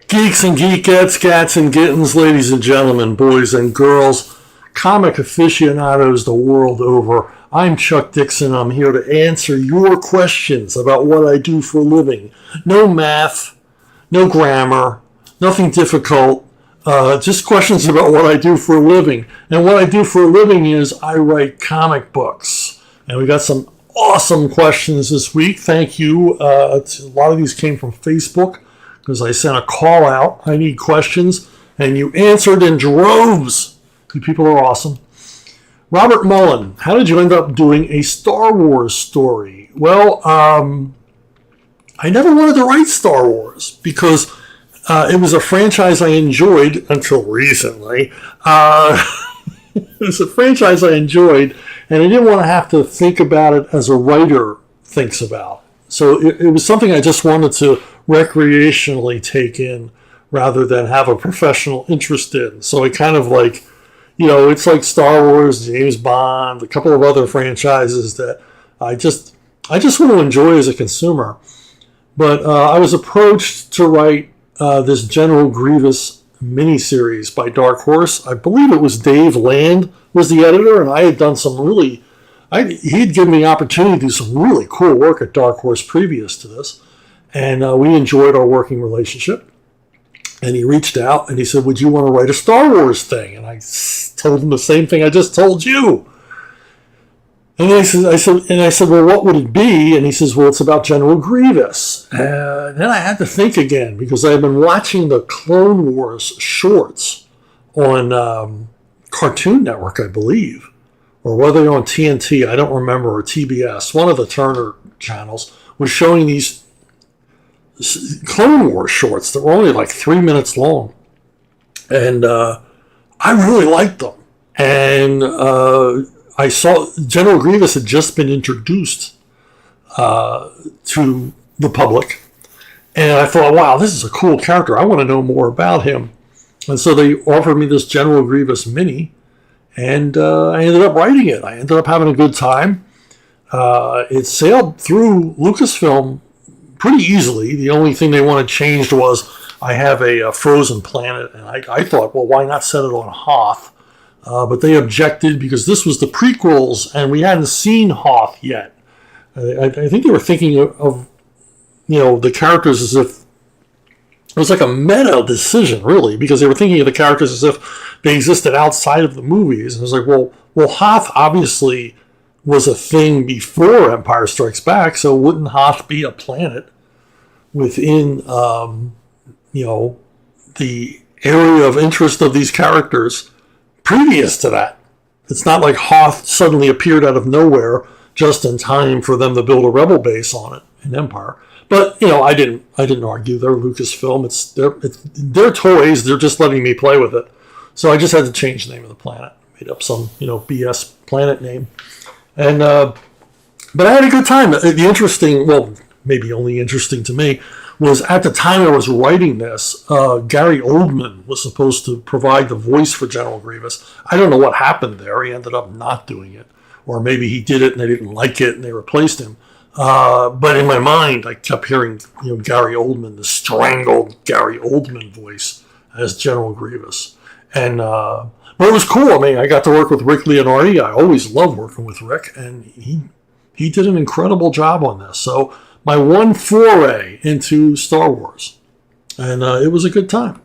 Geeks and geekettes, cats and kittens, ladies and gentlemen, boys and girls, comic aficionados the world over. I'm Chuck Dixon. I'm here to answer your questions about what I do for a living. No math, no grammar, nothing difficult, just questions about what I do for a living. And what I do for a living is I write comic books. And we got some awesome questions this week. Thank you. A lot of these came from Facebook, because I sent a call out. I need questions, and you answered in droves. You people are awesome. Robert Mullen, how did you end up doing a Star Wars story? Well, I never wanted to write Star Wars because it was a franchise I enjoyed until recently. It was a franchise I enjoyed, and I didn't want to have to think about it as a writer thinks about. So it was something I just wanted to recreationally take in rather than have a professional interest in. So it kind of like, it's like Star Wars, James Bond, a couple of other franchises that I just want to enjoy as a consumer. But I was approached to write this General Grievous miniseries by Dark Horse. I believe it was Dave Land was the editor, and I had done some really... He'd given me the opportunity to do some really cool work at Dark Horse previous to this. And we enjoyed our working relationship. And he reached out and he said, would you want to write a Star Wars thing? And I told him the same thing I just told you. And I said, well, what would it be? And he says, well, it's about General Grievous. Then I had to think again, because I had been watching the Clone Wars shorts on Cartoon Network, I believe. Or whether they're on TNT, I don't remember, or TBS. One of the Turner channels was showing these Clone Wars shorts that were only like 3 minutes long. And I really liked them. And I saw General Grievous had just been introduced to the public. And I thought, wow, this is a cool character. I want to know more about him. And so they offered me this General Grievous mini. And I ended up writing it. I ended up having a good time. It sailed through Lucasfilm pretty easily. The only thing they wanted changed was I have a frozen planet. And I thought, well, why not set it on Hoth? But they objected because this was the prequels and we hadn't seen Hoth yet. I think they were thinking of the characters as if it was like a meta decision, really, because they were thinking of the characters as if they existed outside of the movies. And it was like, well, Hoth obviously was a thing before Empire Strikes Back, so wouldn't Hoth be a planet within, the area of interest of these characters previous to that? It's not like Hoth suddenly appeared out of nowhere just in time for them to build a rebel base on it in Empire. But, I didn't argue. They're Lucasfilm. It's their toys. They're just letting me play with it. So I just had to change the name of the planet. Made up some, BS planet name. And, but I had a good time. The interesting, well, maybe only interesting to me, was at the time I was writing this, Gary Oldman was supposed to provide the voice for General Grievous. I don't know what happened there. He ended up not doing it. Or maybe he did it and they didn't like it and they replaced him. But in my mind, I kept hearing, Gary Oldman, the strangled Gary Oldman voice as General Grievous. And, but it was cool. I mean, I got to work with Rick Leonardi. I always love working with Rick, and he did an incredible job on this. So my one foray into Star Wars, and it was a good time.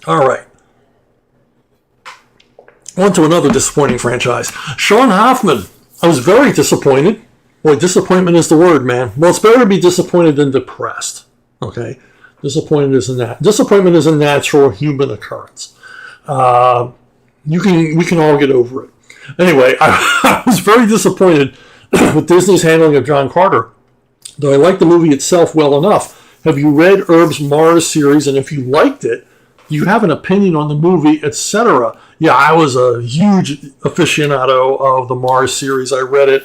All right. On to another disappointing franchise. Sean Hoffman. I was very disappointed. Boy, disappointment is the word, man. Well, it's better to be disappointed than depressed. Okay? Disappointment is a natural human occurrence. We can all get over it. Anyway, I was very disappointed with Disney's handling of John Carter, though I liked the movie itself well enough. Have you read Herb's Mars series? And if you liked it, do you have an opinion on the movie, etc.? Yeah, I was a huge aficionado of the Mars series. I read it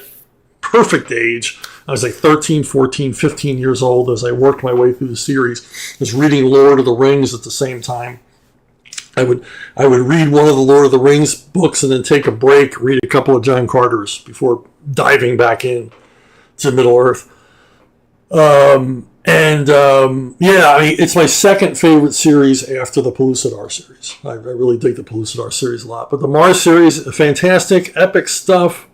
perfect age. I was like 13, 14, 15 years old as I worked my way through the series. I was reading Lord of the Rings at the same time. I would read one of the Lord of the Rings books and then take a break, read a couple of John Carter's before diving back in to Middle Earth. And yeah, I mean, it's my second favorite series after the Pellucidar series. I really dig the Pellucidar series a lot. But the Mars series, fantastic, epic stuff.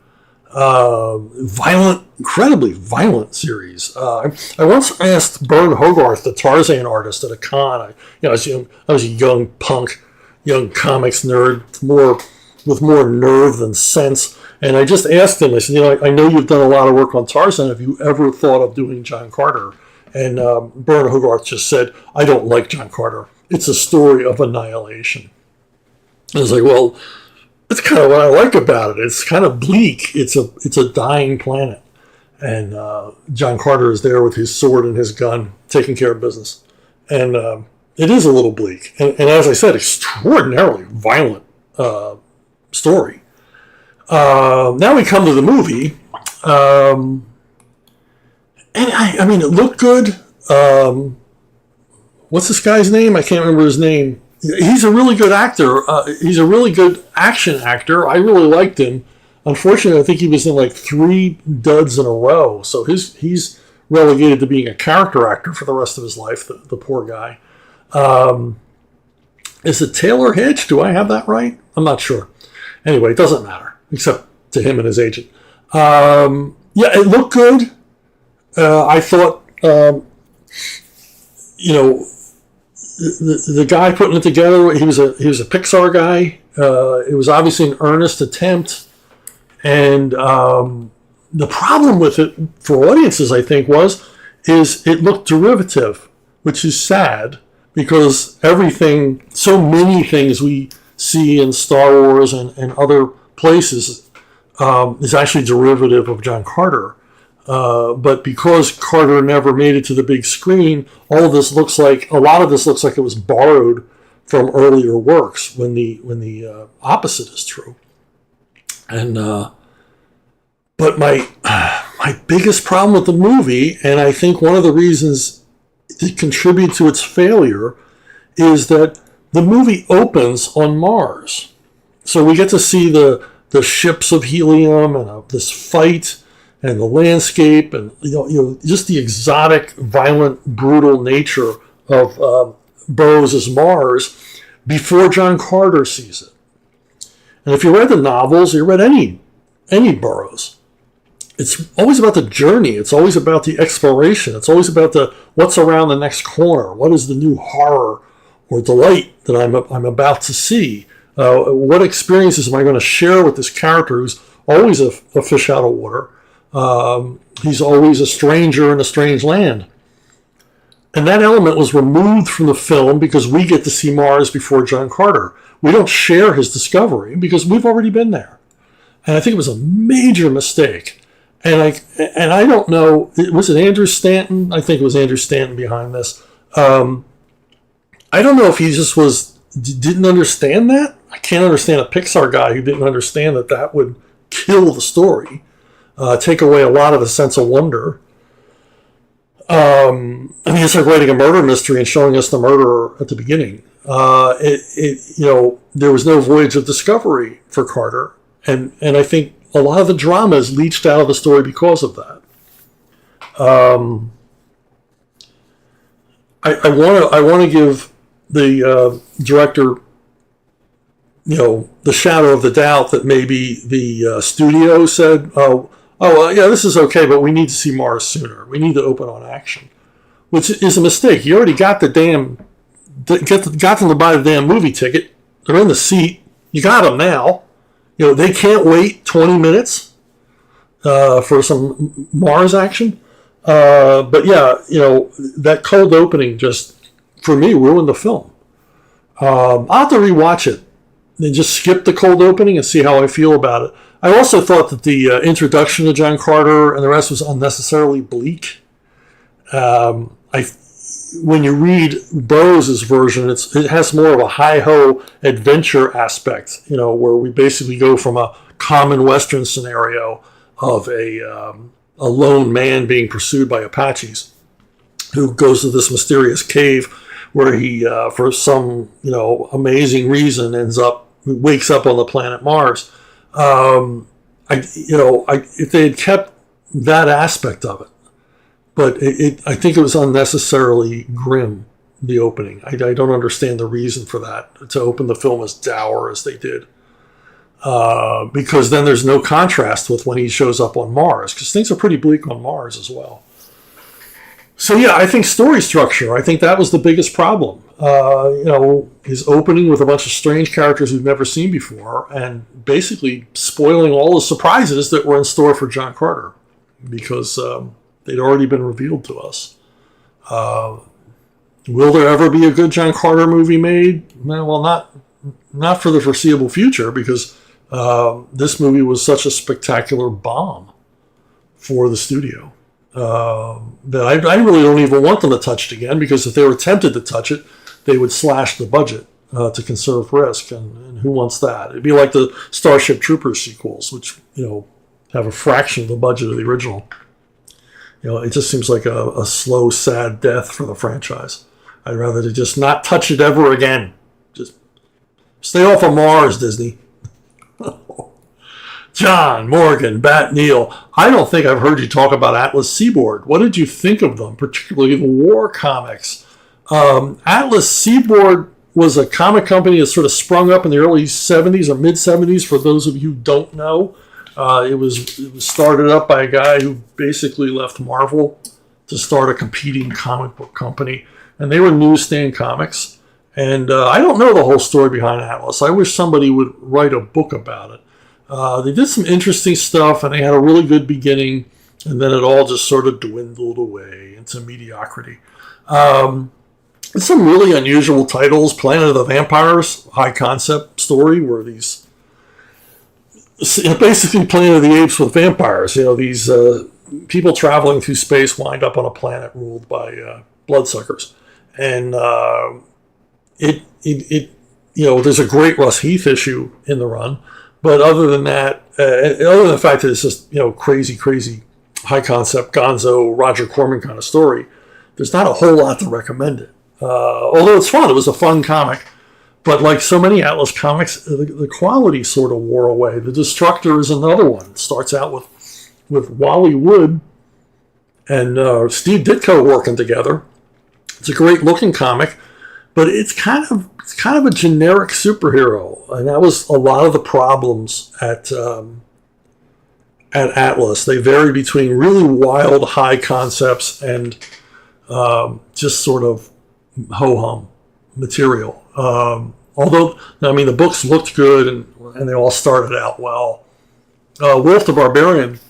Violent, incredibly violent series. I once asked Bern Hogarth, the Tarzan artist, at a con. I was a young punk, young comics nerd, with more nerve than sense. And I just asked him. I said, I know you've done a lot of work on Tarzan. Have you ever thought of doing John Carter? And Bern Hogarth just said, I don't like John Carter. It's a story of annihilation. I was like, well, that's kind of what I like about it. It's kind of bleak. It's a dying planet. And John Carter is there with his sword and his gun, taking care of business. And it is a little bleak. And as I said, extraordinarily violent story. Now we come to the movie. And I mean, it looked good. What's this guy's name? I can't remember his name. He's a really good actor. He's a really good action actor. I really liked him. Unfortunately, I think he was in like 3 duds in a row. So he's relegated to being a character actor for the rest of his life, the poor guy. Is it Taylor Hitch? Do I have that right? I'm not sure. Anyway, it doesn't matter, except to him and his agent. Yeah, it looked good. I thought, the guy putting it together, he was a Pixar guy. It was obviously an earnest attempt, and the problem with it for audiences, I think, is it looked derivative, which is sad because so many things we see in Star Wars and other places is actually derivative of John Carter. But because Carter never made it to the big screen, a lot of this looks like it was borrowed from earlier works when the opposite is true. And but my biggest problem with the movie, and I think one of the reasons that contribute to its failure, is that the movie opens on Mars. So we get to see the ships of helium and this fight and the landscape, and just the exotic, violent, brutal nature of Burroughs' Mars before John Carter sees it. And if you read the novels, you read any Burroughs, it's always about the journey. It's always about the exploration. It's always about what's around the next corner. What is the new horror or delight that I'm about to see? What experiences am I going to share with this character who's always a fish out of water? He's always a stranger in a strange land. And that element was removed from the film because we get to see Mars before John Carter. We don't share his discovery because we've already been there. And I think it was a major mistake. And I don't know, was it Andrew Stanton? I think it was Andrew Stanton behind this. I don't know if he just didn't understand that. I can't understand a Pixar guy who didn't understand that would kill the story. Take away a lot of the sense of wonder. I mean, it's like writing a murder mystery and showing us the murderer at the beginning. There was no voyage of discovery for Carter, and I think a lot of the drama is leached out of the story because of that. I want to give the director, the shadow of the doubt that maybe the studio said, yeah, this is okay, but we need to see Mars sooner. We need to open on action, which is a mistake. You already got got them to buy the damn movie ticket. They're in the seat. You got them now. They can't wait 20 minutes for some Mars action. But yeah, that cold opening just, for me, ruined the film. I'll have to rewatch it and just skip the cold opening and see how I feel about it. I also thought that the introduction to John Carter and the rest was unnecessarily bleak. When you read Burroughs' version, it has more of a hi-ho adventure aspect, where we basically go from a common Western scenario of a lone man being pursued by Apaches who goes to this mysterious cave where he, for some, amazing reason, wakes up on the planet Mars. If they had kept that aspect of it, but I think it was unnecessarily grim, the opening. I don't understand the reason for that, to open the film as dour as they did. Because then there's no contrast with when he shows up on Mars, because things are pretty bleak on Mars as well. So yeah, I think story structure, I think that was the biggest problem. His opening with a bunch of strange characters we've never seen before, and basically spoiling all the surprises that were in store for John Carter, because they'd already been revealed to us. Will there ever be a good John Carter movie made? Well, not for the foreseeable future, because this movie was such a spectacular bomb for the studio. That I really don't even want them to touch it again, because if they were tempted to touch it, they would slash the budget to conserve risk, and who wants that? It'd be like the Starship Troopers sequels, which have a fraction of the budget of the original. It just seems like a slow, sad death for the franchise. I'd rather to just not touch it ever again. Just stay off of Mars, Disney. John, Morgan, Bat Neal, I don't think I've heard you talk about Atlas Seaboard. What did you think of them, particularly the war comics? Atlas Seaboard was a comic company that sort of sprung up in the early 70s or mid-70s, for those of you who don't know. It was started up by a guy who basically left Marvel to start a competing comic book company. And they were newsstand comics. And I don't know the whole story behind Atlas. I wish somebody would write a book about it. They did some interesting stuff, and they had a really good beginning, and then it all just sort of dwindled away into mediocrity. Some really unusual titles. Planet of the Vampires, high concept story, where these basically Planet of the Apes with vampires. These people traveling through space wind up on a planet ruled by bloodsuckers, and there's a great Russ Heath issue in the run. But other than that, other than the fact that it's just, crazy, high concept, gonzo, Roger Corman kind of story, there's not a whole lot to recommend it. Although it's fun. It was a fun comic. But like so many Atlas comics, the quality sort of wore away. The Destructor is another one. It starts out with Wally Wood and Steve Ditko working together. It's a great looking comic, but it's kind of a generic superhero, and that was a lot of the problems at Atlas. They varied between really wild, high concepts and just sort of ho-hum material. Although, the books looked good, and they all started out well. Wolf the Barbarian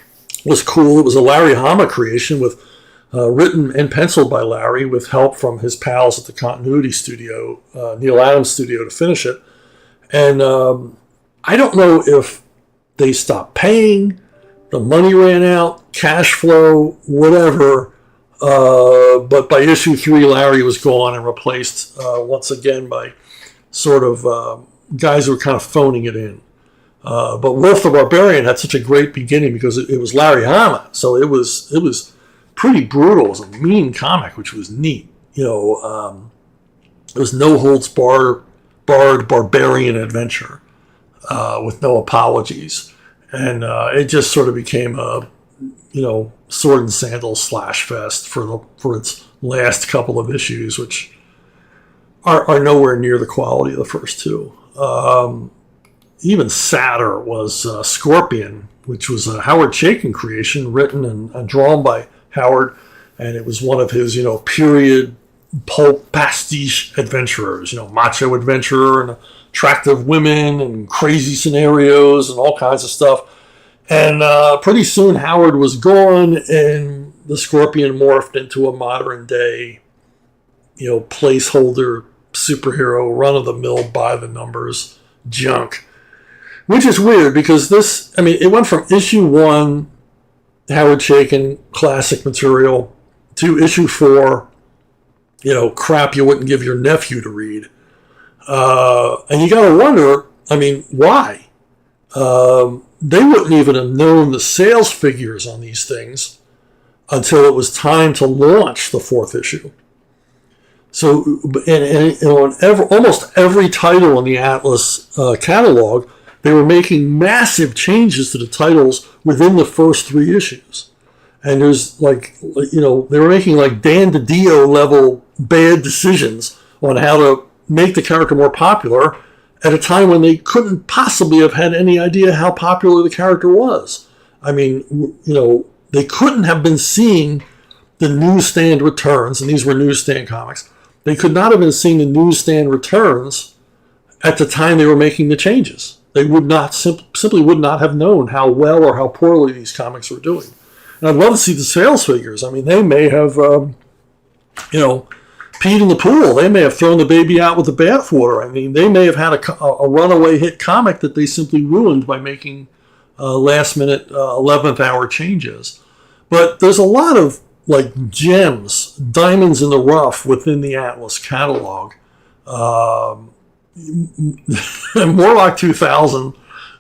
was cool. It was a Larry Hama creation with written and penciled by Larry with help from his pals at the Continuity Studio, Neil Adams Studio, to finish it. And I don't know if they stopped paying, the money ran out, cash flow, whatever. But by issue 3, Larry was gone and replaced once again by sort of guys who were kind of phoning it in. But Wolf the Barbarian had such a great beginning because it was Larry Hama, so it was pretty brutal. It was a mean comic, which was neat. It was no holds barred barbarian adventure with no apologies, and it just sort of became a sword and sandals slash fest for its last couple of issues, which are nowhere near the quality of the first two. Even sadder was Scorpion, which was a Howard Chaykin creation, written and drawn by Howard, and it was one of his, period pulp pastiche adventurers, macho adventurer and attractive women and crazy scenarios and all kinds of stuff. And pretty soon Howard was gone, and the Scorpion morphed into a modern day, placeholder superhero, run-of-the-mill, by-the-numbers junk. Which is weird because it went from issue 1, Howard Chaykin, classic material, to issue 4, crap you wouldn't give your nephew to read. And you got to wonder, why? They wouldn't even have known the sales figures on these things until it was time to launch the 4th issue. So, on almost every title in the Atlas catalog, they were making massive changes to the titles within the first 3 issues. And there's they were making like Dan DiDio level bad decisions on how to make the character more popular at a time when they couldn't possibly have had any idea how popular the character was. I mean, they couldn't have been seeing the newsstand returns, and these were newsstand comics. They could not have been seeing the newsstand returns at the time they were making the changes. They would not simply would not have known how well or how poorly these comics were doing. And I'd love to see the sales figures. I mean, they may have, peed in the pool. They may have thrown the baby out with the bathwater. I mean, they may have had a runaway hit comic that they simply ruined by making last-minute 11th hour changes. But there's a lot of like gems, diamonds in the rough within the Atlas catalog. Morlock 2000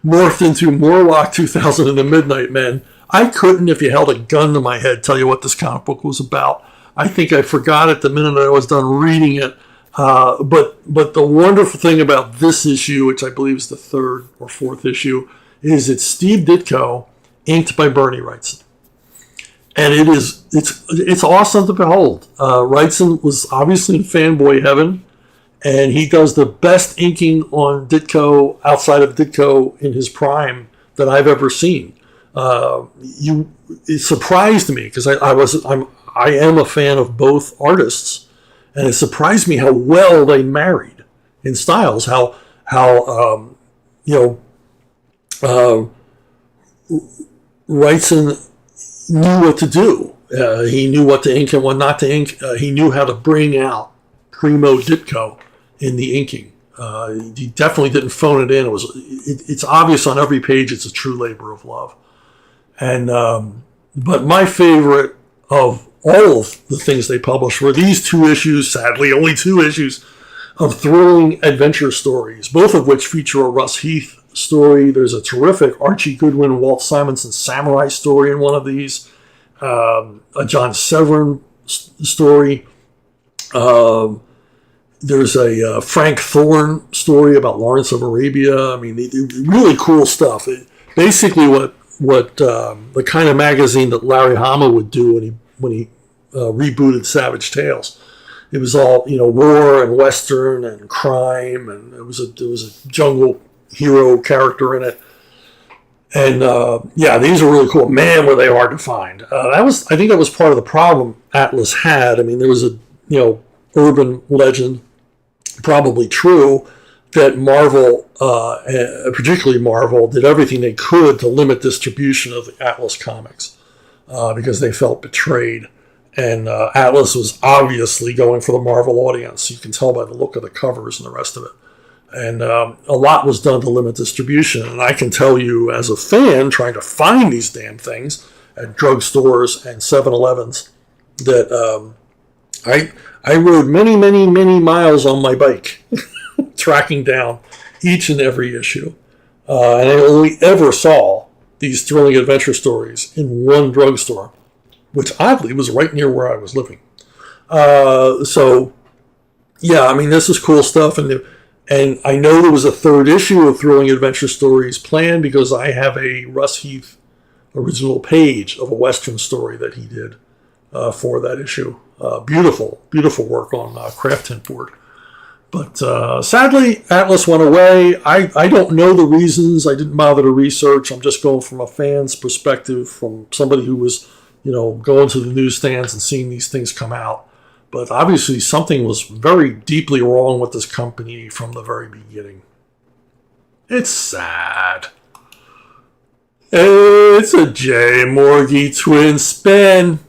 morphed into Morlock 2000 and the Midnight Men. I couldn't, if you held a gun to my head, tell you what this comic book was about. I think I forgot it the minute I was done reading it. But the wonderful thing about this issue, which I believe is the third or fourth issue, is it's Steve Ditko, inked by Bernie Wrightson. And it's awesome to behold. Wrightson was obviously in fanboy heaven, and he does the best inking on Ditko outside of Ditko in his prime that I've ever seen. It surprised me because I am a fan of both artists, and it surprised me how well they married in styles. How Wrightson knew what to do. He knew what to ink and what not to ink. He knew how to bring out primo Ditko in the inking. He definitely didn't phone it in. It's obvious on every page. It's a true labor of love. And but my favorite of all of the things they published were these two issues, sadly only two issues, of thrilling adventure stories, both of which feature a Russ Heath story. There's a terrific Archie Goodwin, Walt Simonson samurai story in one of these, a John Severin story. There's a Frank Thorne story about Lawrence of Arabia. I mean, really cool stuff. Basically what the kind of magazine that Larry Hama would do when he rebooted Savage Tales. It was all war and western and crime, and there was a jungle hero character in it. And these are really cool. Man, were they hard to find. I think that was part of the problem Atlas had. I mean, there was a urban legend, probably true, that Marvel, particularly Marvel, did everything they could to limit distribution of the Atlas comics because they felt betrayed. And Atlas was obviously going for the Marvel audience. You can tell by the look of the covers and the rest of it. And a lot was done to limit distribution. And I can tell you, as a fan, trying to find these damn things at drugstores and 7-Elevens, that I rode many, many, many miles on my bike, tracking down each and every issue. And I only ever saw these thrilling adventure stories in one drugstore, which oddly was right near where I was living. This is cool stuff. And I know there was a third issue of Thrilling Adventure Stories planned because I have a Russ Heath original page of a Western story that he did for that issue. Beautiful, beautiful work on craft tint board. But sadly, Atlas went away. I don't know the reasons. I didn't bother to research. I'm just going from a fan's perspective, from somebody who was, going to the newsstands and seeing these things come out. But obviously something was very deeply wrong with this company from the very beginning. It's sad. It's a J. Morgie twin spin.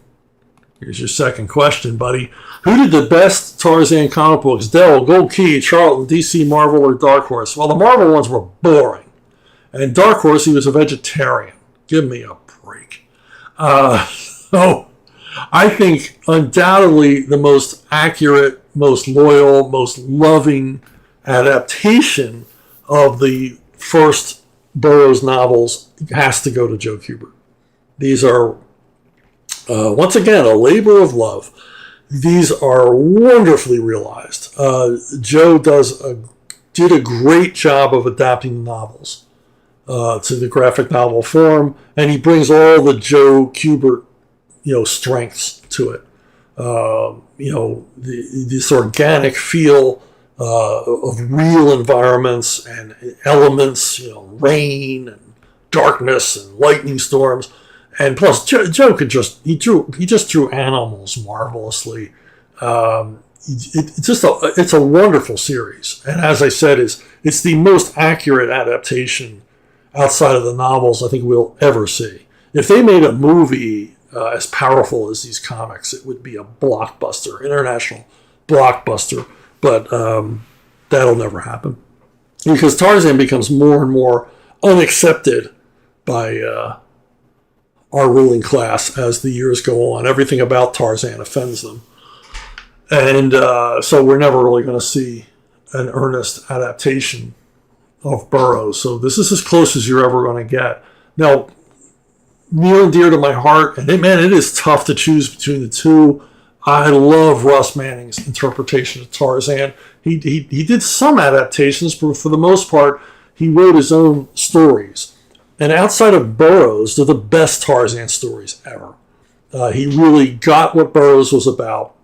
Here's your second question, buddy. Who did the best Tarzan comic books? Dell, Gold Key, Charlton, DC, Marvel, or Dark Horse? Well, the Marvel ones were boring. And Dark Horse, he was a vegetarian. Give me a break. I think undoubtedly the most accurate, most loyal, most loving adaptation of the first Burroughs novels has to go to Joe Kubert. These are, once again, a labor of love. These are wonderfully realized. Joe did a great job of adapting the novels to the graphic novel form, and he brings all the Joe Kubert strengths to it. This organic feel of real environments and elements, rain and darkness and lightning storms. And plus, Joe he just drew animals marvelously. It's a wonderful series, and as I said, it's the most accurate adaptation outside of the novels I think we'll ever see. If they made a movie as powerful as these comics, it would be a blockbuster, international blockbuster. But that'll never happen because Tarzan becomes more and more unaccepted by our ruling class as the years go on. Everything about Tarzan offends them. And so we're never really going to see an earnest adaptation of Burroughs. So this is as close as you're ever going to get. Now, near and dear to my heart, and it is tough to choose between the two. I love Russ Manning's interpretation of Tarzan. He did some adaptations, but for the most part, he wrote his own stories. And outside of Burroughs, they're the best Tarzan stories ever. He really got what Burroughs was about.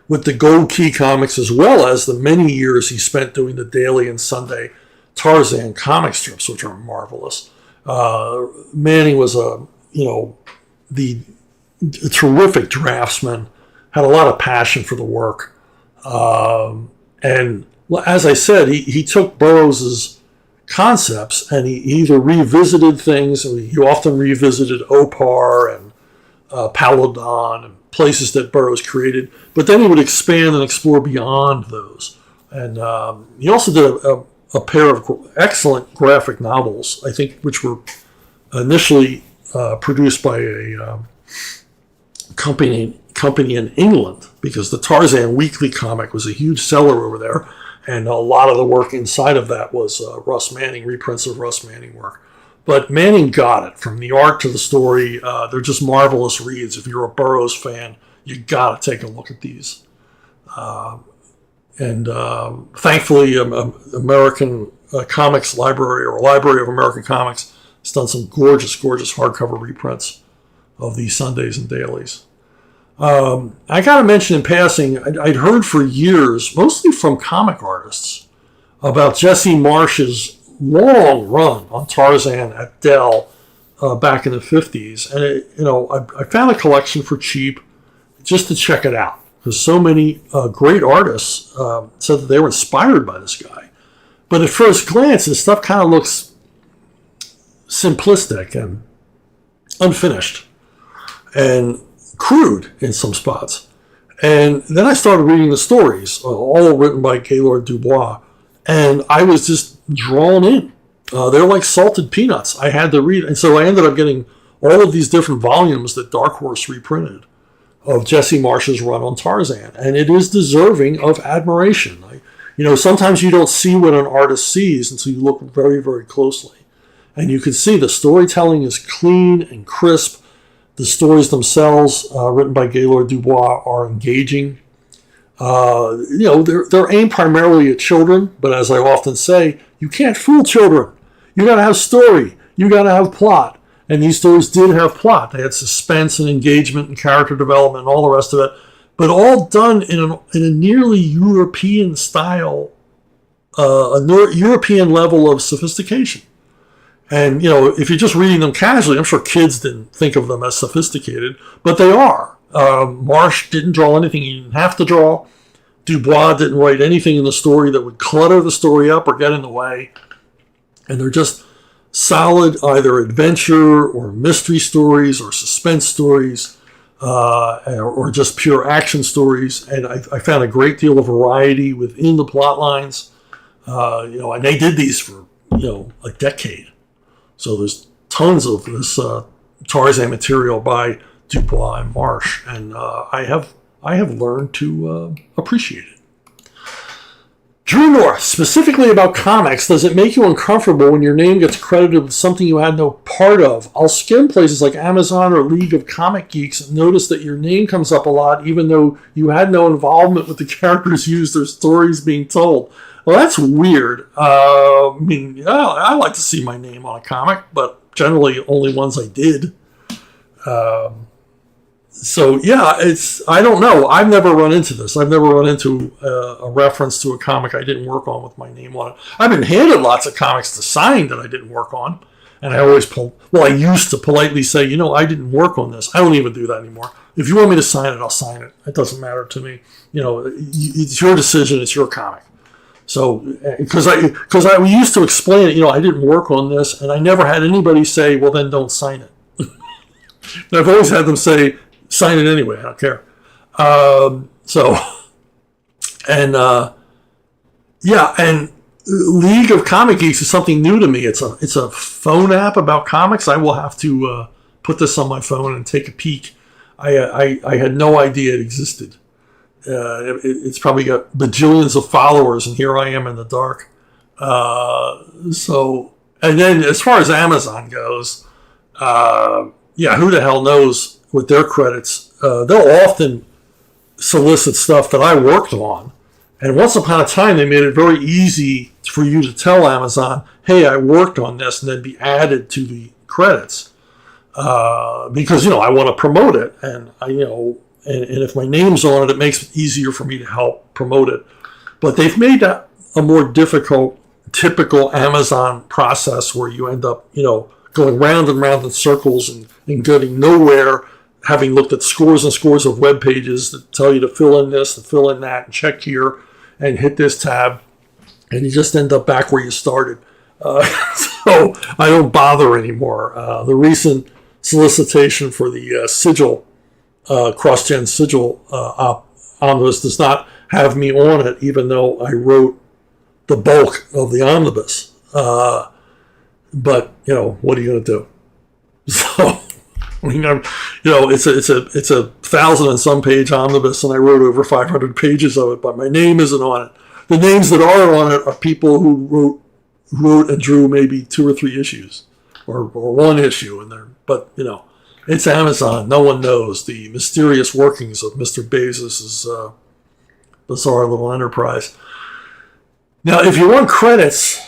With the Gold Key comics, as well as the many years he spent doing the daily and Sunday Tarzan comic strips, which are marvelous. Manning was a terrific draftsman, had a lot of passion for the work. And as I said, he took Burroughs's concepts and he either revisited things, or he often revisited Opar and Paladon and places that Burroughs created, but then he would expand and explore beyond those. And he also did a pair of excellent graphic novels, I think, which were initially produced by a company in England, because the Tarzan Weekly comic was a huge seller over there, and a lot of the work inside of that was Russ Manning, reprints of Russ Manning work. But Manning got it, from the art to the story. They're just marvelous reads. If you're a Burroughs fan, you got to take a look at these. Thankfully, American Comics Library, or Library of American Comics, has done some gorgeous, gorgeous hardcover reprints of these Sundays and dailies. I got to mention in passing, I'd heard for years, mostly from comic artists, about Jesse Marsh's long run on Tarzan at Dell back in the 50s. And, I found a collection for cheap just to check it out, because so many great artists said that they were inspired by this guy. But at first glance, his stuff kind of looks simplistic and unfinished and crude in some spots. And then I started reading the stories, all written by Gaylord Dubois, and I was just drawn in. They're like salted peanuts. I had to read. And so I ended up getting all of these different volumes that Dark Horse reprinted of Jesse Marsh's run on Tarzan. And it is deserving of admiration. Sometimes you don't see what an artist sees until you look very, very closely. And you can see the storytelling is clean and crisp. The stories themselves, written by Gaylord Dubois, are engaging. They're aimed primarily at children, but as I often say, you can't fool children. You got to have story. You got to have plot. And these stories did have plot. They had suspense and engagement and character development and all the rest of it, but all done in a nearly European style, European level of sophistication. And, if you're just reading them casually, I'm sure kids didn't think of them as sophisticated, but they are. Marsh didn't draw anything he didn't have to draw. Dubois didn't write anything in the story that would clutter the story up or get in the way. And they're just solid either adventure or mystery stories or suspense stories, or just pure action stories. And I found a great deal of variety within the plot lines. And they did these for, a decade. So there's tons of this Tarzan material by Dubois and Marsh, and I have learned to appreciate it. Drew North, specifically about comics, does it make you uncomfortable when your name gets credited with something you had no part of? I'll skim places like Amazon or League of Comic Geeks and notice that your name comes up a lot, even though you had no involvement with the characters used or stories being told. Well, that's weird. I like to see my name on a comic, but generally only ones I did. So yeah, I don't know. I've never run into this. I've never run into a reference to a comic I didn't work on with my name on it. I've been handed lots of comics to sign that I didn't work on. And I always I used to politely say, I didn't work on this. I don't even do that anymore. If you want me to sign it, I'll sign it. It doesn't matter to me. It's your decision. It's your comic. So, because we used to explain it, I didn't work on this, and I never had anybody say, well, then don't sign it. I've always had them say, sign it anyway. I don't care. And League of Comic Geeks is something new to me. It's a phone app about comics. I will have to put this on my phone and take a peek. I had no idea it existed. It's probably got bajillions of followers, and here I am in the dark. And then as far as Amazon goes, who the hell knows with their credits? They'll often solicit stuff that I worked on. And once upon a time, they made it very easy for you to tell Amazon, hey, I worked on this, and then be added to the credits. Because, I want to promote it. And, and if my name's on it, it makes it easier for me to help promote it. But they've made that a more difficult, typical Amazon process where you end up, going round and round in circles and getting nowhere, having looked at scores and scores of web pages that tell you to fill in this, to fill in that, and check here, and hit this tab, and you just end up back where you started. So I don't bother anymore. The recent solicitation for the Sigil, cross-gen Sigil omnibus does not have me on it, even though I wrote the bulk of the omnibus. But, what are you going to do? So, it's a 1,000 and some page omnibus, and I wrote over 500 pages of it, but my name isn't on it. The names that are on it are people who wrote and drew maybe 2 or 3 issues, or 1 issue, but it's Amazon. No one knows the mysterious workings of Mr. Bezos's bizarre little enterprise. Now, if you want credits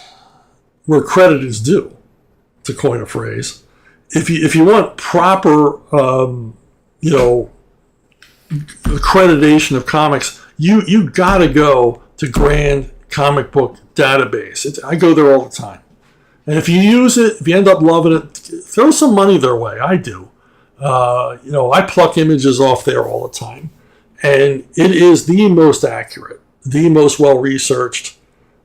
where credit is due, to coin a phrase, if you want proper, accreditation of comics, you got to go to Grand Comic Book Database. I go there all the time. And if you use it, if you end up loving it, throw some money their way. I do. I pluck images off there all the time. And it is the most accurate, the most well-researched,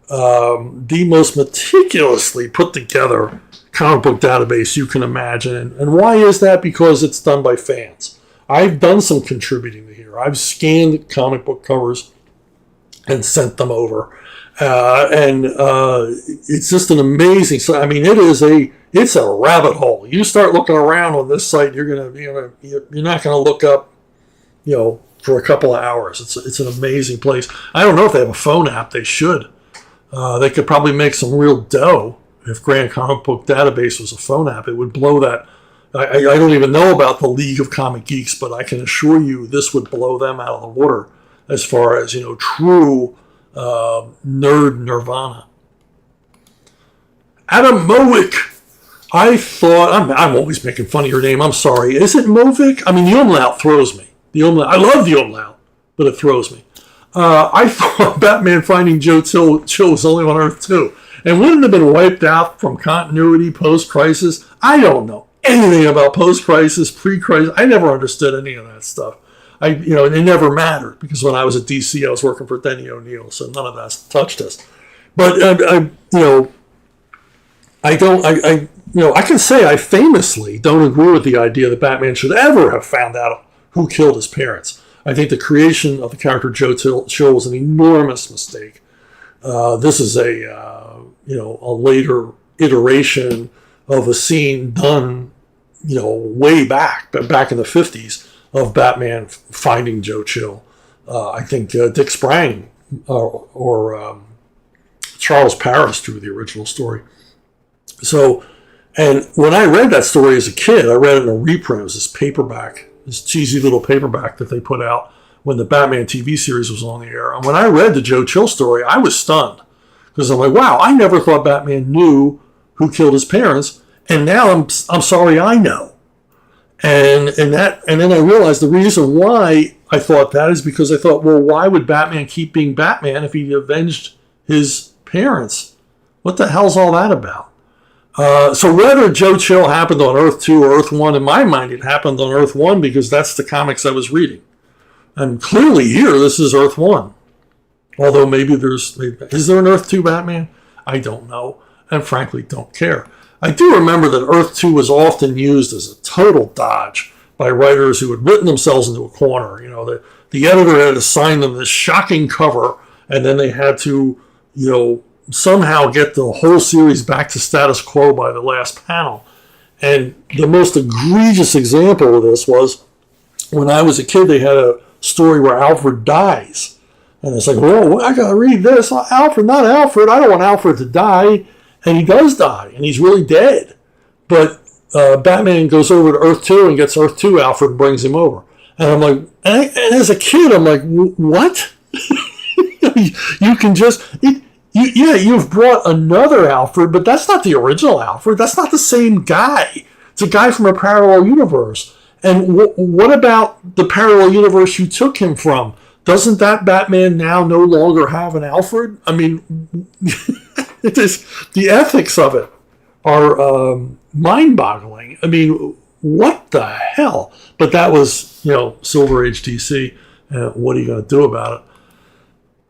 the most meticulously put together comic book database you can imagine. And why is that? Because it's done by fans. I've done some contributing here. I've scanned comic book covers and sent them over. It's just an amazing. So I mean, it's a rabbit hole. You start looking around on this site, you're not gonna look up, for a couple of hours. It's an amazing place. I don't know if they have a phone app. They should. They could probably make some real dough if Grand Comic Book Database was a phone app. It would blow that. I don't even know about the League of Comic Geeks, but I can assure you this would blow them out of the water as far as true nerd nirvana. Adam Mowick. I thought I'm always making fun of your name. I'm sorry. Is it Movic? I mean, the umlaut throws me. I love the umlaut, but it throws me. I thought Batman Finding Joe Chill was only on Earth 2. And wouldn't have been wiped out from continuity post-crisis. I don't know anything about post-crisis, pre-crisis. I never understood any of that stuff. It never mattered because when I was at DC, I was working for Denny O'Neil, so none of that touched us. But I can say I famously don't agree with the idea that Batman should ever have found out who killed his parents. I think the creation of the character Joe Chill was an enormous mistake. This is a later iteration of a scene done, way back in the 50s of Batman finding Joe Chill. I think Dick Sprang or Charles Paris drew the original story. So, and when I read that story as a kid, I read it in a reprint. It was this cheesy little paperback that they put out when the Batman TV series was on the air. And when I read the Joe Chill story, I was stunned. Because I'm like, wow, I never thought Batman knew who killed his parents. And now I'm sorry I know. And then I realized the reason why I thought that is because I thought, well, why would Batman keep being Batman if he avenged his parents? What the hell's all that about? So whether Joe Chill happened on Earth 2 or Earth 1, in my mind it happened on Earth 1 because that's the comics I was reading. And clearly here, this is Earth 1. Although maybe is there an Earth 2 Batman? I don't know, and frankly don't care. I do remember that Earth 2 was often used as a total dodge by writers who had written themselves into a corner. You know, the editor had assigned them this shocking cover, and then they had to, somehow get the whole series back to status quo by the last panel. And the most egregious example of this was when I was a kid, they had a story where Alfred dies. And it's like, whoa, I got to read this. Alfred, not Alfred. I don't want Alfred to die. And he does die, and he's really dead. But Batman goes over to Earth 2 and gets Earth 2 Alfred and brings him over. And I'm like, and as a kid, I'm like, what? You can just... You've brought another Alfred, but that's not the original Alfred. That's not the same guy. It's a guy from a parallel universe. And what about the parallel universe you took him from? Doesn't that Batman now no longer have an Alfred? I mean, the ethics of it are mind-boggling. I mean, what the hell? But that was, Silver Age DC. What are you going to do about it?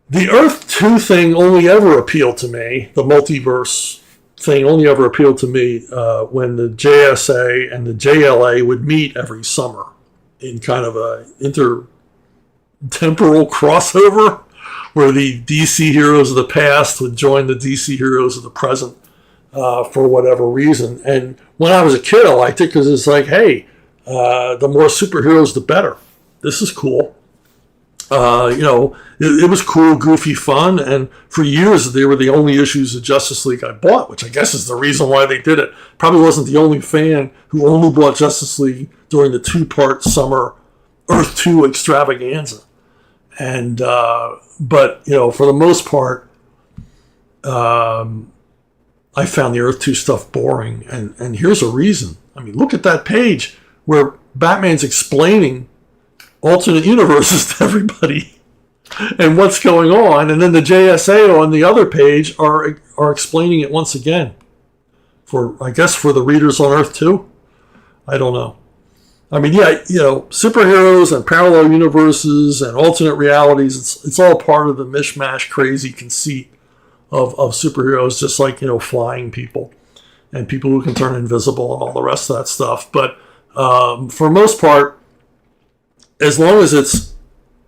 The Earth 2 thing only ever appealed to me, the multiverse thing only ever appealed to me when the JSA and the JLA would meet every summer in kind of a intertemporal crossover where the DC heroes of the past would join the DC heroes of the present for whatever reason. And when I was a kid, I liked it because it's like, hey, the more superheroes, the better. This is cool. It was cool, goofy fun, and for years they were the only issues of Justice League I bought, which I guess is the reason why they did it. Probably wasn't the only fan who only bought Justice League during the 2-part summer Earth 2 extravaganza. And but for the most part, I found the Earth 2 stuff boring, and here's a reason. I mean, look at that page where Batman's explaining alternate universes to everybody and what's going on, and then the JSA on the other page are explaining it once again for the readers on Earth 2. I don't know. I mean, superheroes and parallel universes and alternate realities, it's all part of the mishmash crazy conceit of superheroes, just like, flying people and people who can turn invisible and all the rest of that stuff. But for most part, as long as it's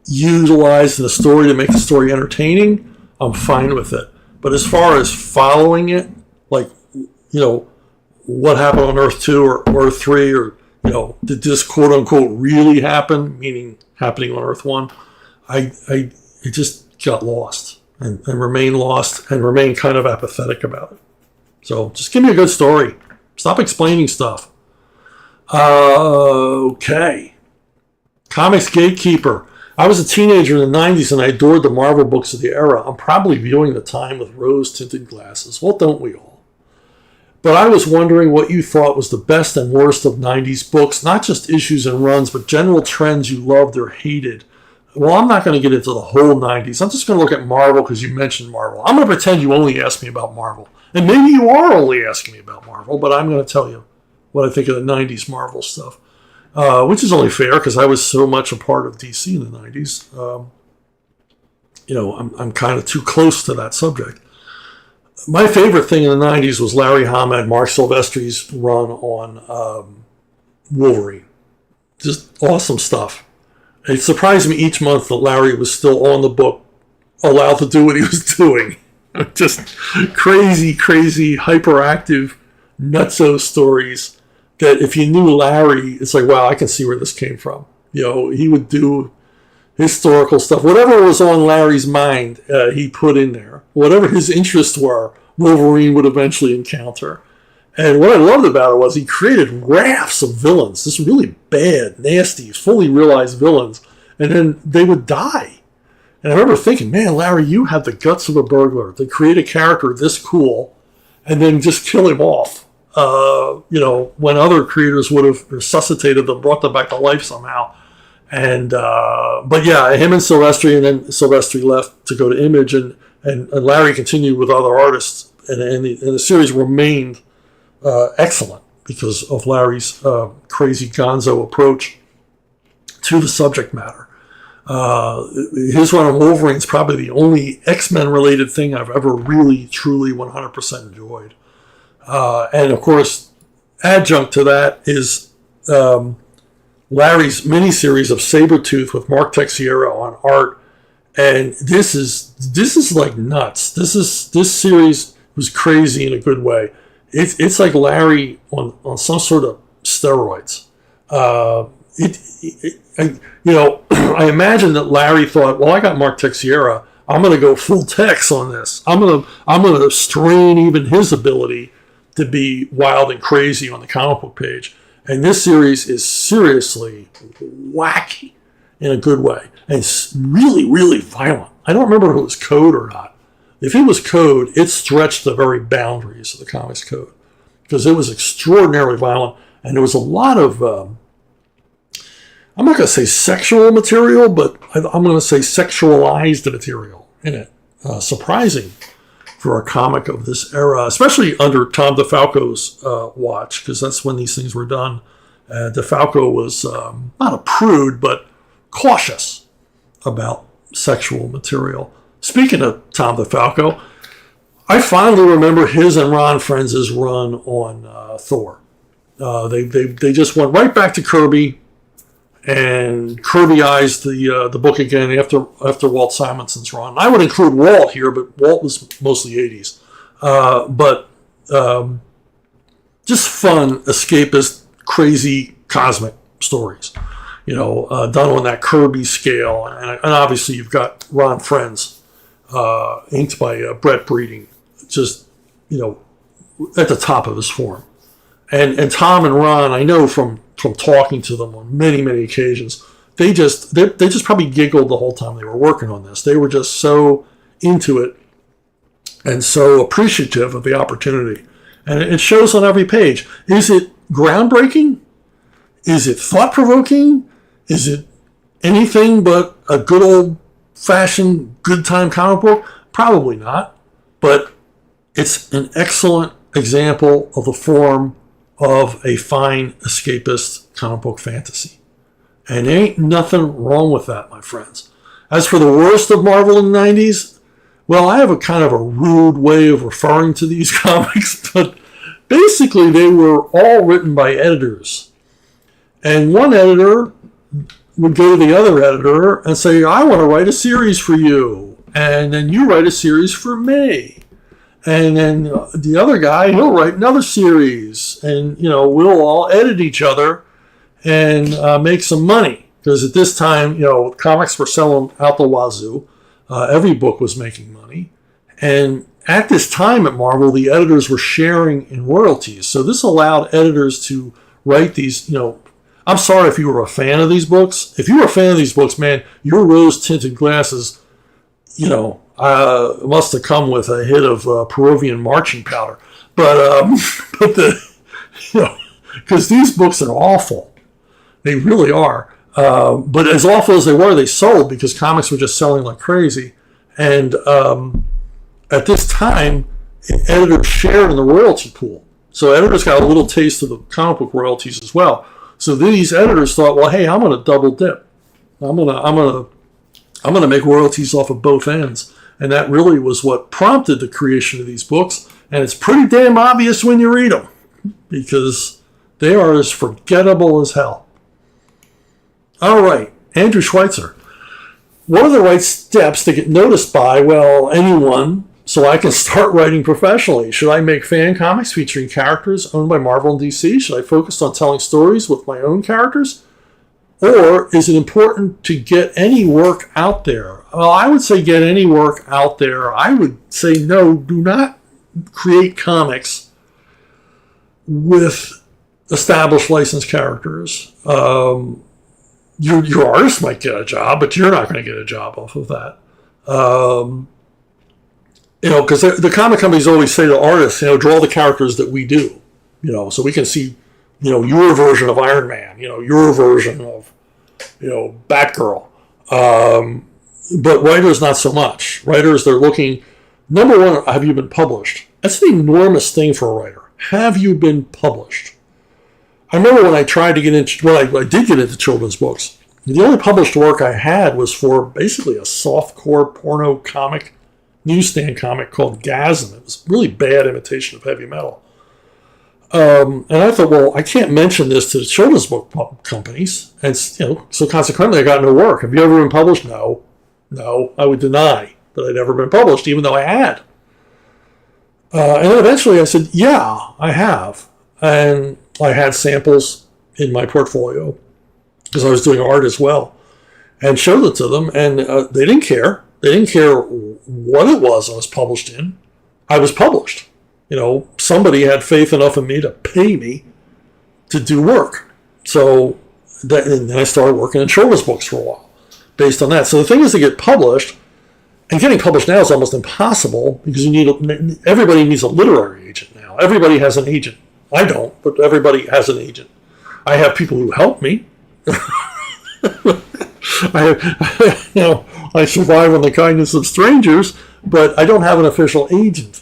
utilized in the story to make the story entertaining, I'm fine with it. But as far as following it, like, what happened on Earth 2 or Earth 3, or, did this quote unquote really happen, meaning happening on Earth 1, it just got lost and remain lost and remain kind of apathetic about it. So just give me a good story. Stop explaining stuff. Okay. Comics Gatekeeper. I was a teenager in the 90s and I adored the Marvel books of the era. I'm probably viewing the time with rose-tinted glasses. Well, don't we all? But I was wondering what you thought was the best and worst of 90s books, not just issues and runs, but general trends you loved or hated. Well, I'm not going to get into the whole 90s. I'm just going to look at Marvel because you mentioned Marvel. I'm going to pretend you only asked me about Marvel. And maybe you are only asking me about Marvel, but I'm going to tell you what I think of the 90s Marvel stuff. Which is only fair because I was so much a part of DC in the 90s. I'm kind of too close to that subject. My favorite thing in the 90s was Larry Hama and Mark Silvestri's run on Wolverine. Just awesome stuff. It surprised me each month that Larry was still on the book, allowed to do what he was doing. Just crazy, hyperactive, nutso stories that if you knew Larry, it's like, wow, I can see where this came from. He would do historical stuff. Whatever was on Larry's mind, he put in there. Whatever his interests were, Wolverine would eventually encounter. And what I loved about it was he created rafts of villains, just really bad, nasty, fully realized villains, and then they would die. And I remember thinking, man, Larry, you have the guts of a burglar to create a character this cool and then just kill him off. when other creators would have resuscitated them, brought them back to life somehow. And but yeah, him and Silvestri, and then Silvestri left to go to Image, and Larry continued with other artists, and the series remained excellent because of Larry's crazy gonzo approach to the subject matter. His run on Wolverine is probably the only X-Men related thing I've ever really, truly 100% enjoyed. And of course, adjunct to that is Larry's miniseries of Sabretooth with Mark Texiera on art. And this is like nuts. This series was crazy in a good way. It's like Larry on some sort of steroids. I imagine that Larry thought, well, I got Mark Texiera. I'm going to go full Tex on this. I'm going to strain even his ability to be wild and crazy on the comic book page. And this series is seriously wacky in a good way. And it's really, really violent. I don't remember if it was code or not. If it was code, it stretched the very boundaries of the comics code because it was extraordinarily violent. And there was a lot of, I'm not going to say sexual material, but I'm going to say sexualized material in it. Surprising for a comic of this era, especially under Tom DeFalco's watch, because that's when these things were done. DeFalco was not a prude, but cautious about sexual material. Speaking of Tom DeFalco, I finally remember his and Ron Friends' run on Thor. They just went right back to Kirby and Kirbyized the book again after Walt Simonson's run. I would include Walt here, but Walt was mostly 80s. But just fun, escapist, crazy, cosmic stories. Done on that Kirby scale. And obviously you've got Ron Friends, inked by Brett Breeding, just, at the top of his form. And Tom and Ron, I know from talking to them on many, many occasions, they just probably giggled the whole time they were working on this. They were just so into it and so appreciative of the opportunity. And it shows on every page. Is it groundbreaking? Is it thought-provoking? Is it anything but a good old-fashioned good time comic book? Probably not. But it's an excellent example of the form of a fine escapist comic book fantasy. And ain't nothing wrong with that, my friends. As for the worst of Marvel in the 90s, well, I have a kind of a rude way of referring to these comics, but basically they were all written by editors. And one editor would go to the other editor and say, I want to write a series for you. And then you write a series for me. And then the other guy, he'll write another series. And, we'll all edit each other and make some money. Because at this time, comics were selling out the wazoo. Every book was making money. And at this time at Marvel, the editors were sharing in royalties. So this allowed editors to write these, I'm sorry if you were a fan of these books. If you were a fan of these books, man, your rose-tinted glasses, must have come with a hit of Peruvian marching powder. But because these books are awful. They really are. But as awful as they were, they sold because comics were just selling like crazy. And at this time, editors shared in the royalty pool. So editors got a little taste of the comic book royalties as well. So these editors thought, well, hey, I'm going to double dip. I'm going to make royalties off of both ends. And that really was what prompted the creation of these books. And it's pretty damn obvious when you read them because they are as forgettable as hell. All right, Andrew Schweitzer. What are the right steps to get noticed by, anyone, so I can start writing professionally? Should I make fan comics featuring characters owned by Marvel and DC? Should I focus on telling stories with my own characters? Or is it important to get any work out there? Well, I would say get any work out there. I would say no, do not create comics with established licensed characters. Your artist might get a job, but you're not going to get a job off of that. Because the comic companies always say to artists, draw the characters that we do. so we can see, your version of Iron Man, your version of, Batgirl. But writers, not so much. Writers, they're looking, number one, have you been published? That's an enormous thing for a writer. Have you been published? I remember when I tried to get into, I did get into children's books. The only published work I had was for basically a softcore porno comic, newsstand comic called Gasm. It was a really bad imitation of heavy metal. And I thought, well, I can't mention this to the children's book companies. And, so consequently, I got no work. Have you ever been published? No. I would deny that I'd ever been published, even though I had. And then eventually I said, yeah, I have. And I had samples in my portfolio because I was doing art as well, and showed it to them. And they didn't care. They didn't care what it was I was published in. I was published. Somebody had faith enough in me to pay me to do work. So and then I started working in children's books for a while based on that. So the thing is to get published, and getting published now is almost impossible because everybody needs a literary agent now. Everybody has an agent. I don't, but everybody has an agent. I have people who help me. I survive on the kindness of strangers, but I don't have an official agent.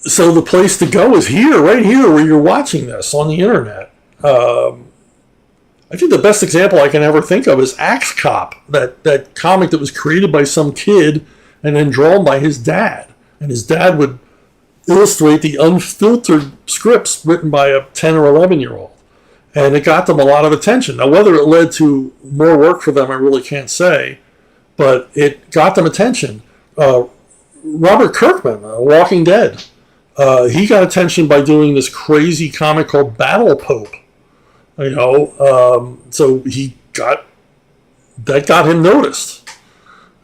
So the place to go is here, right here, where you're watching this on the internet. I think the best example I can ever think of is Axe Cop, that comic that was created by some kid and then drawn by his dad. And his dad would illustrate the unfiltered scripts written by a 10 or 11-year-old. And it got them a lot of attention. Now, whether it led to more work for them, I really can't say. But it got them attention. Robert Kirkman, Walking Dead, he got attention by doing this crazy comic called Battle Pope. So that got him noticed.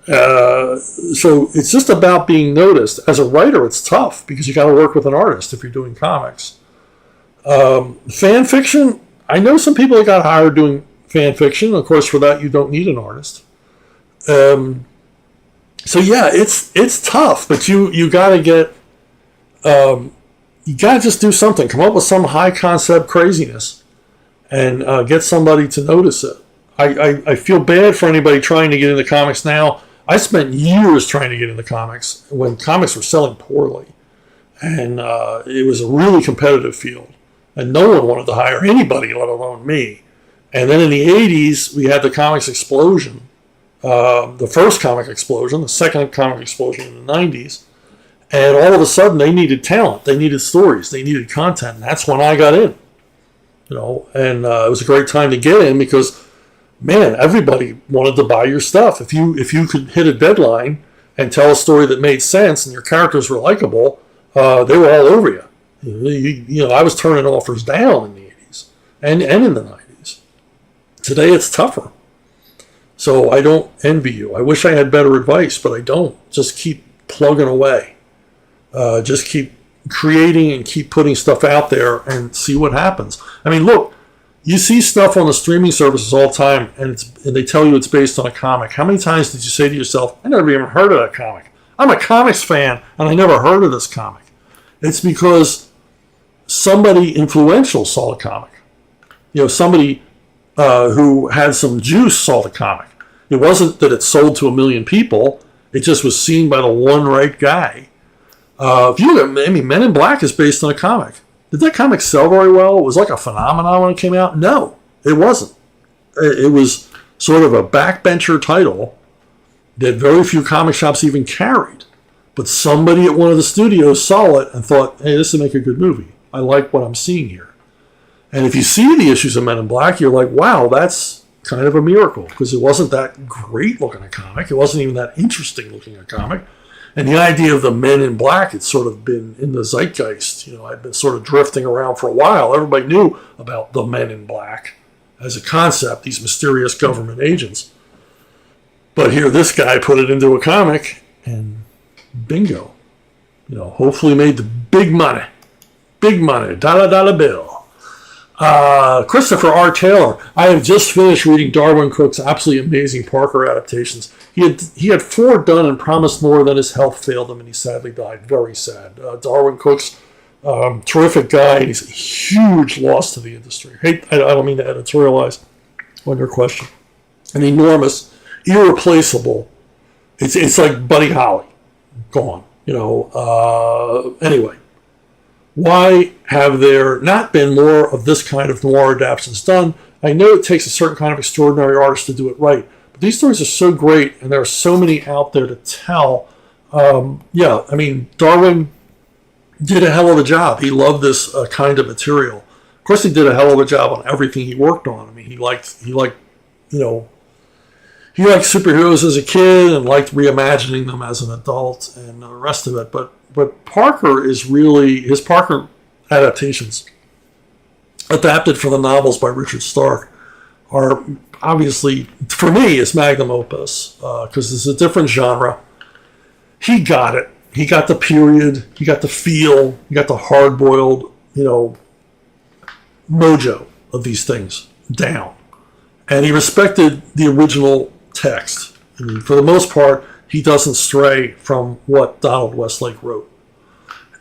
So it's just about being noticed. As a writer, it's tough because you got to work with an artist if you're doing comics. Fan fiction, I know some people that got hired doing fan fiction. Of course, for that, you don't need an artist. So yeah, it's tough, but you got to get, you got to just do something. Come up with some high concept craziness and get somebody to notice it. I feel bad for anybody trying to get into comics now. I spent years trying to get into comics when comics were selling poorly. And it was a really competitive field. And no one wanted to hire anybody, let alone me. And then in the 80s, we had the comics explosion. The first comic explosion, the second comic explosion in the 90s. And all of a sudden, they needed talent. They needed stories. They needed content. And that's when I got in. And it was a great time to get in because, man, everybody wanted to buy your stuff. If you could hit a deadline and tell a story that made sense and your characters were likable, they were all over you. I was turning offers down in the 80s and in the 90s. Today, it's tougher. So I don't envy you. I wish I had better advice, but I don't. Just keep plugging away. Just keep creating and keep putting stuff out there and see what happens. I mean, look, you see stuff on the streaming services all the time, and they tell you it's based on a comic. How many times did you say to yourself, I never even heard of that comic? I'm a comics fan, and I never heard of this comic. It's because somebody influential saw the comic. Somebody who had some juice saw the comic. It wasn't that it sold to 1 million people. It just was seen by the one right guy. If you look at, Men in Black is based on a comic. Did that comic sell very well? It was like a phenomenon when it came out? No, it wasn't. It was sort of a backbencher title that very few comic shops even carried. But somebody at one of the studios saw it and thought, hey, this would make a good movie. I like what I'm seeing here. And if you see the issues of Men in Black, you're like, wow, that's kind of a miracle because it wasn't that great looking a comic. It wasn't even that interesting looking a comic. And the idea of the Men in Black had sort of been in the zeitgeist. I'd been sort of drifting around for a while. Everybody knew about the Men in Black as a concept, these mysterious government agents. But here, this guy put it into a comic, and bingo. Hopefully made the big money, dollar bill. Christopher R. Taylor. I have just finished reading Darwin Cook's absolutely amazing Parker adaptations. He had 4 done and promised more, then his health failed him and he sadly died. Very sad. Darwin Cook's terrific guy. And he's a huge loss to the industry. I don't mean to editorialize on your question. An enormous, irreplaceable. It's like Buddy Holly, gone. Anyway. Why have there not been more of this kind of noir adaptations done? I know it takes a certain kind of extraordinary artist to do it right, but these stories are so great, and there are so many out there to tell. Darwin did a hell of a job. He loved this kind of material. Of course, he did a hell of a job on everything he worked on. I mean, he liked superheroes as a kid and liked reimagining them as an adult and the rest of it. But Parker is really, his Parker adaptations adapted for the novels by Richard Stark are obviously, for me, it's magnum opus because it's a different genre. He got it. He got the period. He got the feel. He got the hard-boiled, mojo of these things down. And he respected the original text. I mean, for the most part, he doesn't stray from what Donald Westlake wrote.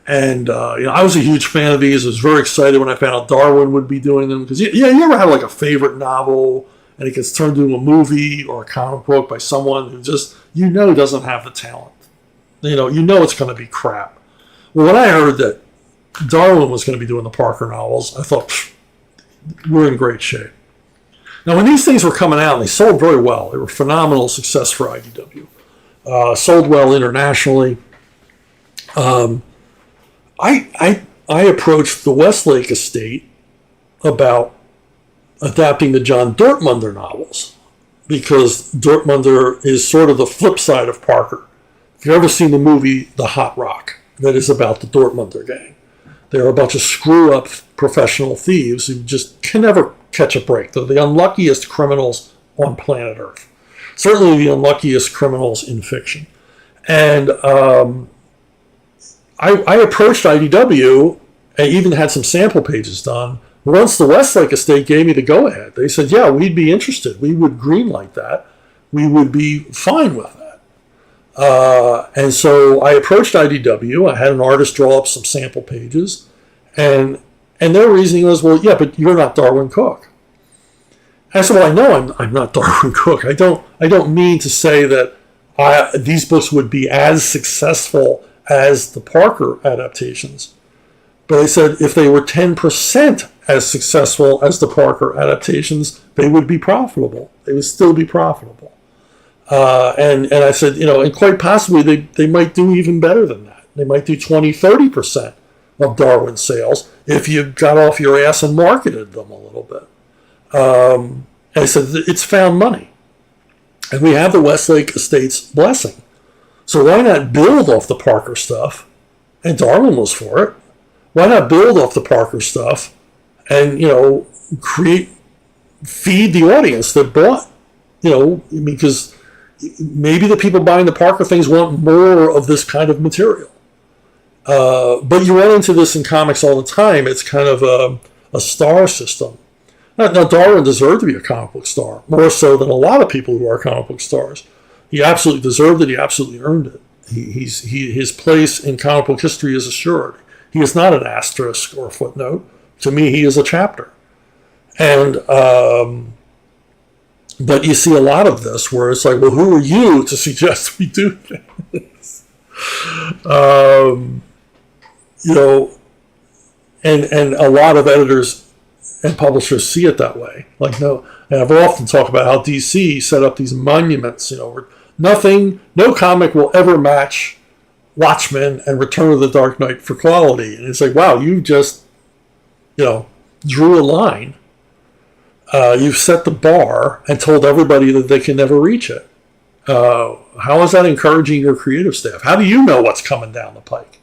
And I was a huge fan of these. I was very excited when I found out Darwin would be doing them. Because, you ever have like a favorite novel and it gets turned into a movie or a comic book by someone who just, doesn't have the talent. It's going to be crap. Well, when I heard that Darwin was going to be doing the Parker novels, I thought, we're in great shape. Now, when these things were coming out, they sold very well. They were phenomenal success for IDW. Sold well internationally. I approached the Westlake estate about adapting the John Dortmunder novels because Dortmunder is sort of the flip side of Parker. If you've ever seen the movie The Hot Rock, that is about the Dortmunder gang. They're a bunch of screw-up professional thieves who just can never catch a break. They're the unluckiest criminals on planet Earth. Certainly the unluckiest criminals in fiction. And I approached IDW and even had some sample pages done. Once the Westlake estate gave me the go-ahead, they said, yeah, we'd be interested. We would greenlight that. We would be fine with that. And so I approached IDW. I had an artist draw up some sample pages. And their reasoning was, well, yeah, but you're not Darwin Cook. I said, well, I know I'm not Darwin Cook. I don't mean to say that these books would be as successful as the Parker adaptations. But I said if they were 10% as successful as the Parker adaptations, they would be profitable. They would still be profitable. And I said, and quite possibly they might do even better than that. They might do 20, 30% of Darwin sales if you got off your ass and marketed them a little bit. And I said, it's found money. And we have the Westlake estate's blessing. So why not build off the Parker stuff? And Darwin was for it. Why not build off the Parker stuff and, feed the audience that bought, because maybe the people buying the Parker things want more of this kind of material. But you run into this in comics all the time. It's kind of a star system. Now, Darwin deserved to be a comic book star, more so than a lot of people who are comic book stars. He absolutely deserved it. He absolutely earned it. His place in comic book history is assured. He is not an asterisk or a footnote. To me, he is a chapter. And but you see a lot of this where it's like, well, who are you to suggest we do this? And a lot of editors and publishers see it that way. Like, no, and I've often talked about how DC set up these monuments, where no comic will ever match Watchmen and Return of the Dark Knight for quality. And it's like, wow, you just, drew a line. You've set the bar and told everybody that they can never reach it. How is that encouraging your creative staff? How do you know what's coming down the pike?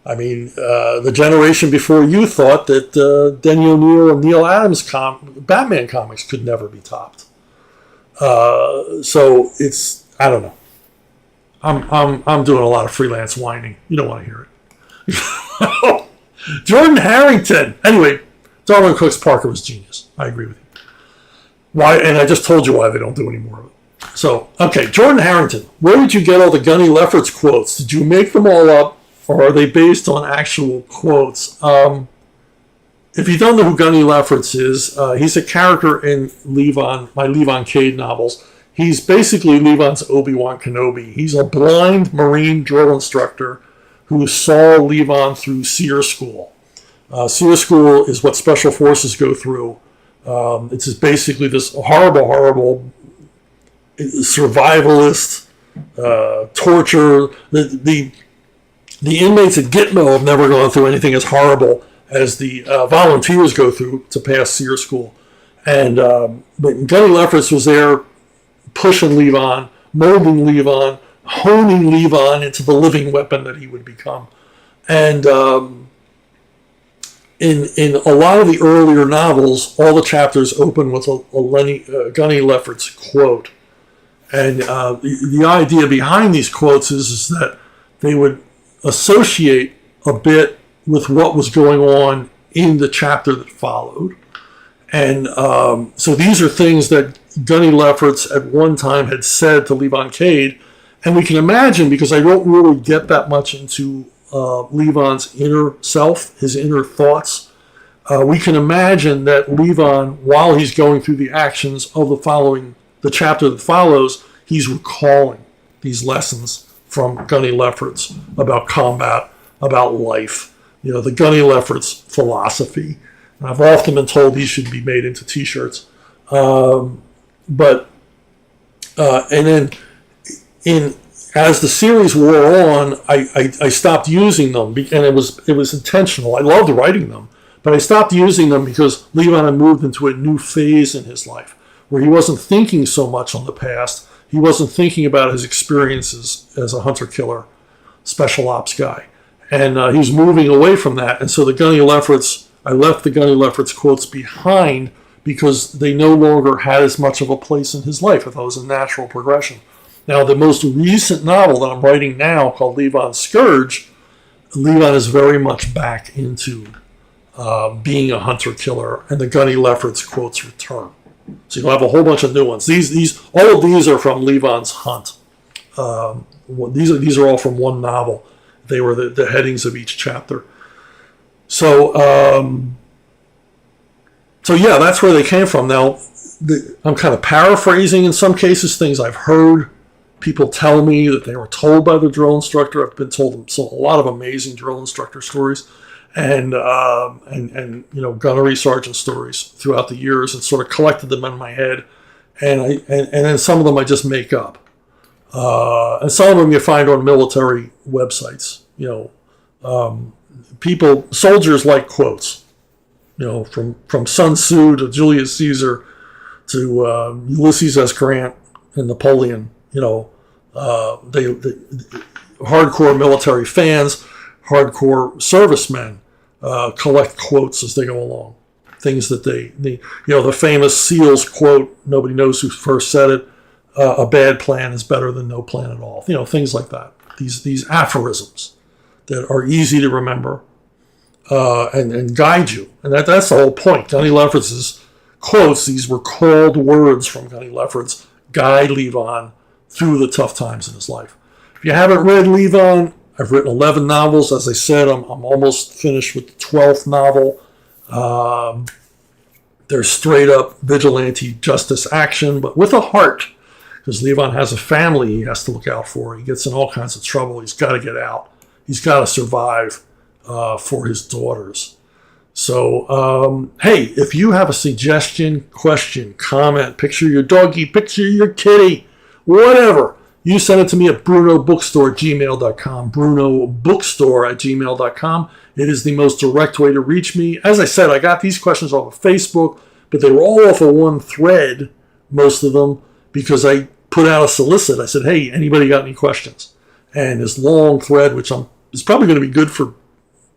I mean, the generation before you thought that Denny O'Neil and Neil Adams Batman comics could never be topped. So it's, I don't know. I'm doing a lot of freelance whining. You don't want to hear it. Jordan Harrington. Anyway, Darwin Cooke's Parker was genius. I agree with you. Why? And I just told you why they don't do any more of it. So, okay, Jordan Harrington, where did you get all the Gunny Lefferts quotes? Did you make them all up, or are they based on actual quotes? If you don't know who Gunny Lefferts is, he's a character in my Levon Cade novels. He's basically Levon's Obi-Wan Kenobi. He's a blind Marine drill instructor who saw Levon through SEER School. SEER School is what Special Forces go through. It's just basically this horrible survivalist torture. The inmates at Gitmo have never gone through anything as horrible as the volunteers go through to pass SEER School. And but Gunny Lefferts was there pushing Levon, molding Levon, honing Levon into the living weapon that he would become. And in a lot of the earlier novels, all the chapters open with a Gunny Lefferts quote. And the idea behind these quotes is that they would associate a bit with what was going on in the chapter that followed. And so these are things that Gunny Lefferts at one time had said to Levon Cade. And we can imagine, because I don't really get that much into Levon's inner self, his inner thoughts, we can imagine that Levon, while he's going through the actions of the chapter that follows, he's recalling these lessons from Gunny Lefferts about combat, about life, the Gunny Lefferts philosophy. And I've often been told these should be made into T-shirts. And then as the series wore on, I stopped using them, and it was intentional. I loved writing them, but I stopped using them because Levon had moved into a new phase in his life where he wasn't thinking so much on the past. He wasn't thinking about his experiences as a hunter-killer special ops guy. And he was moving away from that. And so I left the Gunny Lefferts quotes behind because they no longer had as much of a place in his life. I thought it was a natural progression. Now, the most recent novel that I'm writing now, called Levon's Scourge, Levon is very much back into being a hunter-killer, and the Gunny Lefferts quotes return. So you'll have a whole bunch of new ones. All of these are from Levon's Hunt. These are all from one novel. They were the headings of each chapter. So yeah, that's where they came from. Now, I'm kind of paraphrasing in some cases things I've heard people tell me that they were told by the drill instructor. I've been told a lot of amazing drill instructor stories, and gunnery sergeant stories throughout the years, and sort of collected them in my head, and then some of them I just make up, and some of them you find on military websites. Soldiers like quotes, from Sun Tzu to Julius Caesar to Ulysses S. Grant and Napoleon. They hardcore military fans, hardcore servicemen collect quotes as they go along. Things that the famous SEALs quote, nobody knows who first said it, a bad plan is better than no plan at all. Things like that. These aphorisms that are easy to remember and guide you. And that's the whole point. Gunny Lefferts' quotes, these were called words from Gunny Lefferts, guide Levon through the tough times in his life. If you haven't read Levon, I've written 11 novels. As I said, I'm almost finished with the 12th novel. They're straight up vigilante justice action, but with a heart, because Levon has a family he has to look out for. He gets in all kinds of trouble. He's got to get out. He's got to survive for his daughters. So, hey, if you have a suggestion, question, comment, picture your doggy, picture your kitty, whatever, you send it to me at brunobookstore@gmail.com, brunobookstore@gmail.com. It is the most direct way to reach me. As I said, I got these questions off of Facebook, but they were all off of one thread, most of them, because I put out a solicit. I said, hey, anybody got any questions? And this long thread, which is probably going to be good for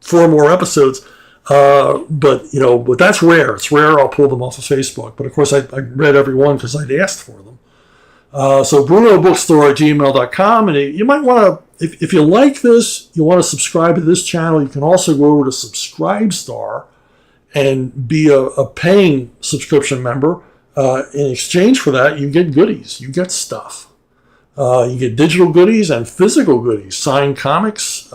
4 more episodes, but that's rare. It's rare I'll pull them off of Facebook. But of course, I read every one because I'd asked for them. So brunobookstore@gmail.com, and you might want to, if you like this, you want to subscribe to this channel, you can also go over to Subscribestar and be a paying subscription member. In exchange for that, you get goodies. You get stuff. You get digital goodies and physical goodies, signed comics,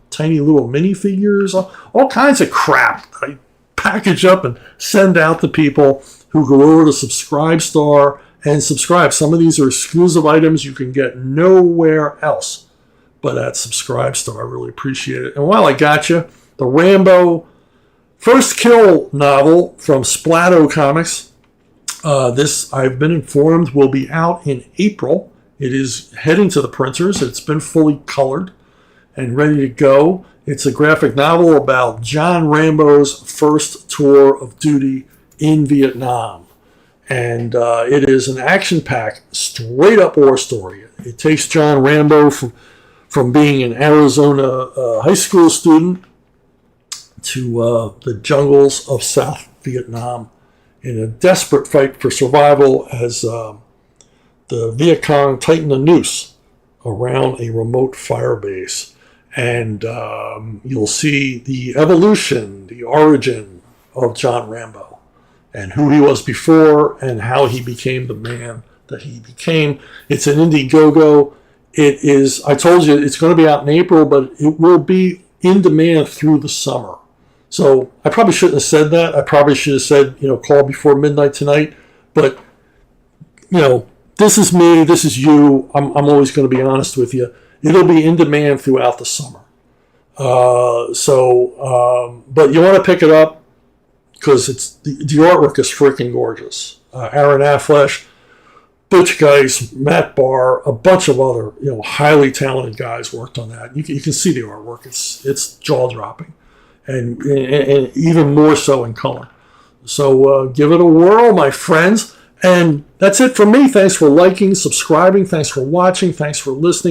tiny little minifigures, all kinds of crap that I package up and send out to people who go over to Subscribestar and subscribe. Some of these are exclusive items you can get nowhere else but at Subscribestar. I really appreciate it. And while I got you, the Rambo First Kill novel from Splatto Comics. This, I've been informed, will be out in April. It is heading to the printers. It's been fully colored and ready to go. It's a graphic novel about John Rambo's first tour of duty in Vietnam. And it is an action-packed, straight-up war story. It takes John Rambo from being an Arizona high school student to the jungles of South Vietnam in a desperate fight for survival as the Viet Cong tighten a noose around a remote fire base. And you'll see the evolution, the origin of John Rambo and who he was before and how he became the man that he became. It's an Indiegogo. It is, I told you, it's going to be out in April, but it will be in demand through the summer. So I probably shouldn't have said that. I probably should have said, call before midnight tonight. But, this is me. This is you. I'm always going to be honest with you. It'll be in demand throughout the summer. But you want to pick it up because the artwork is freaking gorgeous. Aaron Affleck, Butch Geis, Matt Barr, a bunch of other highly talented guys worked on that. You can see the artwork. It's jaw-dropping. And even more so in color. So give it a whirl, my friends. And that's it for me. Thanks for liking, subscribing. Thanks for watching. Thanks for listening.